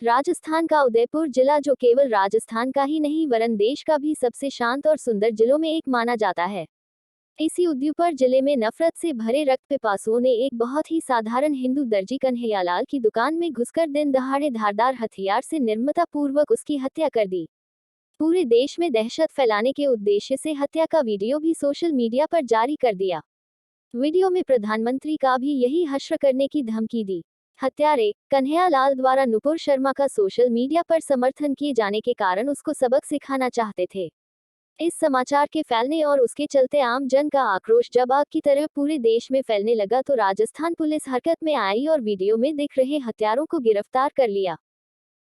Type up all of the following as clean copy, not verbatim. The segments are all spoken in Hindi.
राजस्थान का उदयपुर जिला, जो केवल राजस्थान का ही नहीं वरन देश का भी सबसे शांत और सुंदर जिलों में एक माना जाता है। इसी उदयपुर जिले में नफरत से भरे रक्त पिपासुओं ने एक बहुत ही साधारण हिंदू दर्जी कन्हैयालाल की दुकान में घुसकर दिन दहाड़े धारदार हथियार से निर्ममता पूर्वक उसकी हत्या कर दी। पूरे देश में दहशत फैलाने के उद्देश्य से हत्या का वीडियो भी सोशल मीडिया पर जारी कर दिया। वीडियो में प्रधानमंत्री का भी यही हश्र करने की धमकी दी। हत्यारे कन्हैयालाल द्वारा नुपुर शर्मा का सोशल मीडिया पर समर्थन किए जाने के कारण उसको सबक सिखाना चाहते थे। इस समाचार के फैलने और उसके चलते आम जन का आक्रोश जब आग की तरह पूरे देश में फैलने लगा तो राजस्थान पुलिस हरकत में आई और वीडियो में दिख रहे हत्यारों को गिरफ्तार कर लिया।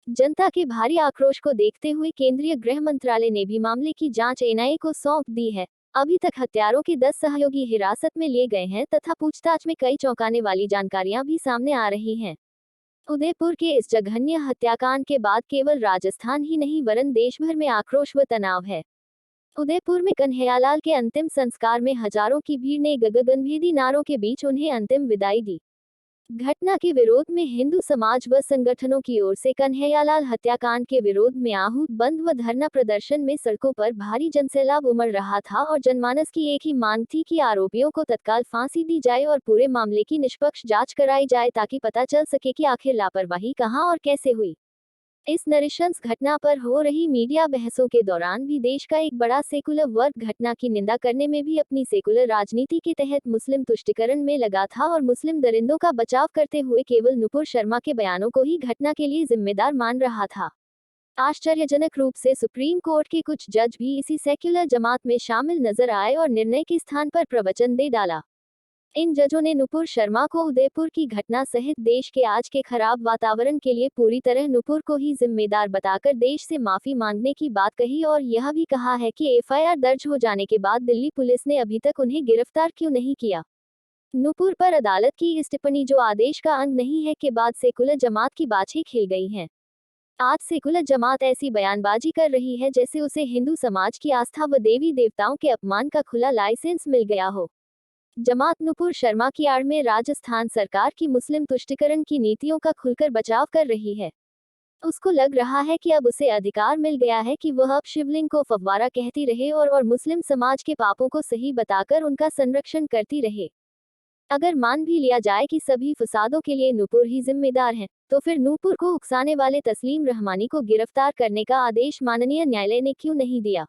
जनता के भारी आक्रोश को देखते हुए केंद्रीय गृह मंत्रालय ने भी मामले की जांच एनआईए को सौंप दी है। अभी तक हत्यारों के 10 सहयोगी हिरासत में लिए गए हैं तथा पूछताछ में कई चौंकाने वाली जानकारियां भी सामने आ रही हैं। उदयपुर के इस जघन्य हत्याकांड के बाद केवल राजस्थान ही नहीं वरन देश भर में आक्रोश व तनाव है। उदयपुर में कन्हैयालाल के अंतिम संस्कार में हजारों की भीड़ ने गगनभेदी नारों के बीच उन्हें अंतिम विदाई दी। घटना के विरोध में हिंदू समाज व संगठनों की ओर से कन्हैयालाल हत्याकांड के विरोध में आहूत बंद व धरना प्रदर्शन में सड़कों पर भारी जनसैलाब उमड़ रहा था और जनमानस की एक ही मांग थी कि आरोपियों को तत्काल फांसी दी जाए और पूरे मामले की निष्पक्ष जांच कराई जाए ताकि पता चल सके कि आखिर लापरवाही कहां और कैसे हुई। इस नृशंस घटना पर हो रही मीडिया बहसों के दौरान भी देश का एक बड़ा सेकुलर वर्ग घटना की निंदा करने में भी अपनी सेकुलर राजनीति के तहत मुस्लिम तुष्टीकरण में लगा था और मुस्लिम दरिंदों का बचाव करते हुए केवल नुपुर शर्मा के बयानों को ही घटना के लिए जिम्मेदार मान रहा था। आश्चर्यजनक रूप से सुप्रीम कोर्ट के कुछ जज भी इसी सेक्युलर जमात में शामिल नजर आए और निर्णय के स्थान पर प्रवचन दे डाला। इन जजों ने नुपुर शर्मा को उदयपुर की घटना सहित देश के आज के खराब वातावरण के लिए पूरी तरह नुपुर को ही जिम्मेदार बताकर देश से माफी मांगने की बात कही और यह भी कहा है कि एफआईआर दर्ज हो जाने के बाद दिल्ली पुलिस ने अभी तक उन्हें गिरफ्तार क्यों नहीं किया। नुपुर पर अदालत की इस टिप्पणी जो आदेश का अंग नहीं है के बाद सेकुलर जमात की बाछें खिल गई हैं। आज सेकुलर जमात ऐसी बयानबाजी कर रही है जैसे उसे हिंदू समाज की आस्था व देवी देवताओं के अपमान का खुला लाइसेंस मिल गया हो। जमात नुपुर शर्मा की आड़ में राजस्थान सरकार की मुस्लिम तुष्टीकरण की नीतियों का खुलकर बचाव कर रही है। उसको लग रहा है कि अब उसे अधिकार मिल गया है कि वह अब शिवलिंग को फव्वारा कहती रहे और मुस्लिम समाज के पापों को सही बताकर उनका संरक्षण करती रहे। अगर मान भी लिया जाए कि सभी फसादों के लिए नुपुर ही जिम्मेदार हैं, तो फिर नुपुर को उकसाने वाले तस्लीम रहमानी को गिरफ्तार करने का आदेश माननीय न्यायालय ने क्यों नहीं दिया?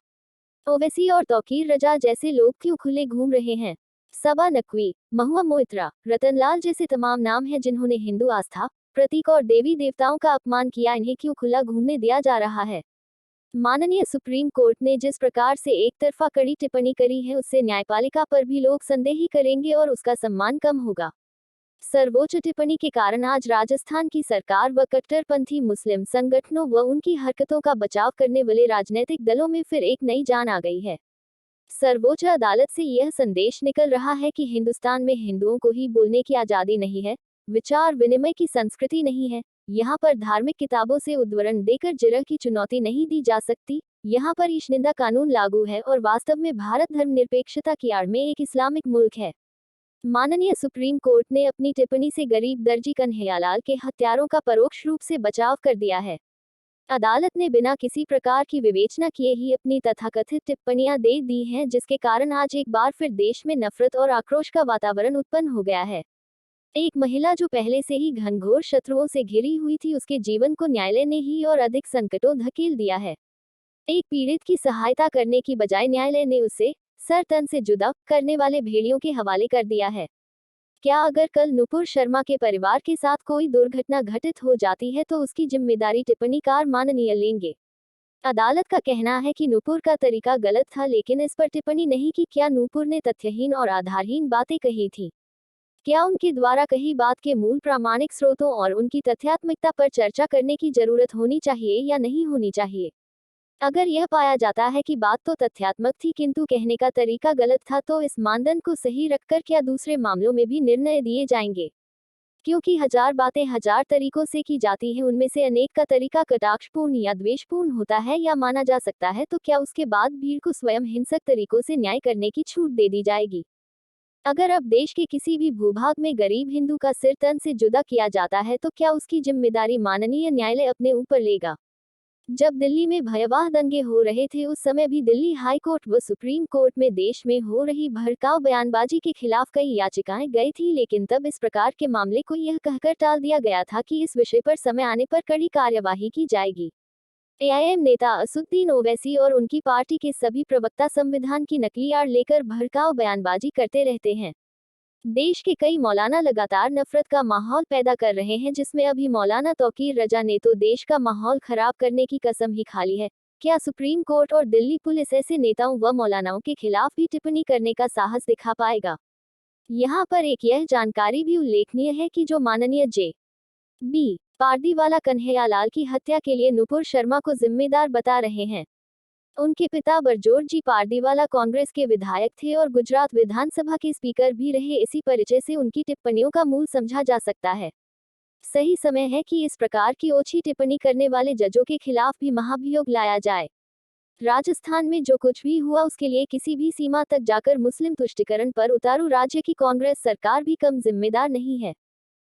ओवैसी और तौकीर रजा जैसे लोग क्यों खुले घूम रहे हैं? सबा नकवी, महुआ मोइत्रा, रतनलाल जैसे तमाम नाम हैं जिन्होंने हिंदू आस्था, प्रतीक और देवी देवताओं का अपमान किया, इन्हें क्यों खुला घूमने दिया जा रहा है? माननीय सुप्रीम कोर्ट ने जिस प्रकार से एक तरफा कड़ी टिप्पणी करी है उससे न्यायपालिका पर भी लोग संदेह ही करेंगे और उसका सम्मान कम होगा। सर्वोच्च टिप्पणी के कारण आज राजस्थान की सरकार व कट्टरपंथी मुस्लिम संगठनों व उनकी हरकतों का बचाव करने वाले राजनीतिक दलों में फिर एक नई जान आ गई है। सर्वोच्च अदालत से यह संदेश निकल रहा है कि हिंदुस्तान में हिंदुओं को ही बोलने की आजादी नहीं है, विचार विनिमय की संस्कृति नहीं है, यहाँ पर धार्मिक किताबों से उद्धरण देकर जिरह की चुनौती नहीं दी जा सकती, यहाँ पर ईशनिंदा कानून लागू है और वास्तव में भारत धर्मनिरपेक्षता की आड़ में एक इस्लामिक मुल्क है। माननीय सुप्रीम कोर्ट ने अपनी टिप्पणी से गरीब दर्जी कन्हैयालाल के हत्यारों का परोक्ष रूप से बचाव कर दिया है। अदालत ने बिना किसी प्रकार की विवेचना किए ही अपनी तथाकथित टिप्पणियां दे दी हैं, जिसके कारण आज एक बार फिर देश में नफरत और आक्रोश का वातावरण उत्पन्न हो गया है। एक महिला जो पहले से ही घनघोर शत्रुओं से घिरी हुई थी, उसके जीवन को न्यायालय ने ही और अधिक संकटों धकेल दिया है। एक पीड़ित की सहायता करने की बजाय न्यायालय ने उसे सर तन से जुदा करने वाले भेड़ियों के हवाले कर दिया है। क्या अगर कल नुपुर शर्मा के परिवार के साथ कोई दुर्घटना घटित हो जाती है तो उसकी जिम्मेदारी टिप्पणीकार माननीय लेंगे? अदालत का कहना है कि नुपुर का तरीका गलत था, लेकिन इस पर टिप्पणी नहीं कि क्या नुपुर ने तथ्यहीन और आधारहीन बातें कही थी? क्या उनके द्वारा कही बात के मूल प्रामाणिक स्रोतों और उनकी तथ्यात्मकता पर चर्चा करने की जरूरत होनी चाहिए या नहीं होनी चाहिए? अगर यह पाया जाता है कि बात तो तथ्यात्मक थी किंतु कहने का तरीका गलत था, तो इस मानदंड को सही रखकर क्या दूसरे मामलों में भी निर्णय दिए जाएंगे? क्योंकि हजार बातें हजार तरीकों से की जाती हैं, उनमें से अनेक का तरीका कटाक्षपूर्ण या द्वेषपूर्ण होता है या माना जा सकता है, तो क्या उसके बाद भीड़ को स्वयं हिंसक तरीकों से न्याय करने की छूट दे दी जाएगी? अगर अब देश के किसी भी भूभाग में गरीब हिंदू का सिर तन से जुदा किया जाता है तो क्या उसकी जिम्मेदारी माननीय न्यायालय अपने ऊपर लेगा? जब दिल्ली में भयावह दंगे हो रहे थे उस समय भी दिल्ली हाई कोर्ट व सुप्रीम कोर्ट में देश में हो रही भड़काऊ बयानबाजी के खिलाफ कई याचिकाएं गई थी, लेकिन तब इस प्रकार के मामले को यह कहकर टाल दिया गया था कि इस विषय पर समय आने पर कड़ी कार्यवाही की जाएगी। एआईएम नेता असदुद्दीन ओवैसी और उनकी पार्टी के सभी प्रवक्ता संविधान की नकली आड़ लेकर भड़काऊ बयानबाजी करते रहते हैं। देश के कई मौलाना लगातार नफरत का माहौल पैदा कर रहे हैं, जिसमें अभी मौलाना तौकीर रजा ने तो देश का माहौल खराब करने की कसम ही खा ली है। क्या सुप्रीम कोर्ट और दिल्ली पुलिस ऐसे नेताओं व मौलानाओं के खिलाफ भी टिप्पणी करने का साहस दिखा पाएगा? यहाँ पर एक यह जानकारी भी उल्लेखनीय है कि जो माननीय जे.बी. पारदीवाला कन्हैयालाल की हत्या के लिए नुपुर शर्मा को जिम्मेदार बता रहे हैं। उनके पिता बरजोर जी पारदीवाला कांग्रेस के विधायक थे और गुजरात विधानसभा के स्पीकर भी रहे। इसी परिचय से उनकी टिप्पणियों का मूल समझा जा सकता है। सही समय है कि इस प्रकार की ओछी टिप्पणी करने वाले जजों के खिलाफ भी महाभियोग लाया जाए। राजस्थान में जो कुछ भी हुआ उसके लिए किसी भी सीमा तक जाकर मुस्लिम तुष्टीकरण पर उतारू राज्य की कांग्रेस सरकार भी कम जिम्मेदार नहीं है।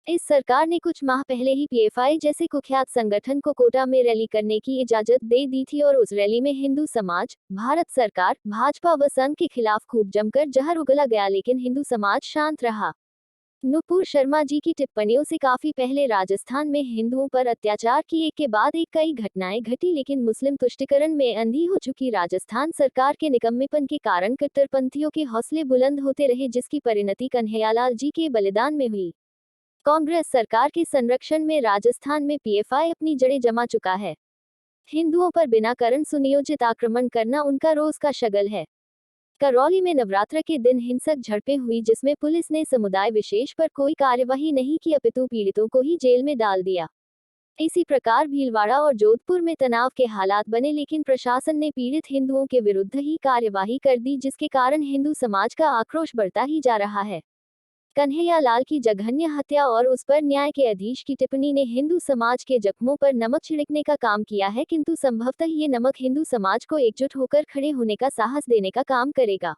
इस सरकार ने कुछ माह पहले ही पीएफआई जैसे कुख्यात संगठन को कोटा में रैली करने की इजाजत दे दी थी और उस रैली में हिंदू समाज, भारत सरकार, भाजपा व संघ के खिलाफ खूब जमकर जहर उगला गया, लेकिन हिंदू समाज शांत रहा। नुपुर शर्मा जी की टिप्पणियों से काफी पहले राजस्थान में हिंदुओं पर अत्याचार की एक के बाद एक कई घटनाएं घटी, लेकिन मुस्लिम तुष्टीकरण में अंधी हो चुकी राजस्थान सरकार के निकम्मेपन के कारण कट्टरपंथियों के हौसले बुलंद होते रहे, जिसकी परिणति कन्हैयालाल जी के बलिदान में हुई। कांग्रेस सरकार के संरक्षण में राजस्थान में पीएफआई अपनी जड़ें जमा चुका है। हिंदुओं पर बिना कारण सुनियोजित आक्रमण करना उनका रोज का शगल है। करौली में नवरात्र के दिन हिंसक झड़पें हुई, जिसमें पुलिस ने समुदाय विशेष पर कोई कार्यवाही नहीं की अपितु पीड़ितों को ही जेल में डाल दिया। इसी प्रकार भीलवाड़ा और जोधपुर में तनाव के हालात बने, लेकिन प्रशासन ने पीड़ित हिंदुओं के विरुद्ध ही कार्यवाही कर दी, जिसके कारण हिंदू समाज का आक्रोश बढ़ता ही जा रहा है। कन्हैयालाल की जघन्य हत्या और उस पर न्यायाधीश की टिप्पणी ने हिंदू समाज के जख्मों पर नमक छिड़कने का काम किया है, किंतु संभवतः ये नमक हिंदू समाज को एकजुट होकर खड़े होने का साहस देने का काम करेगा।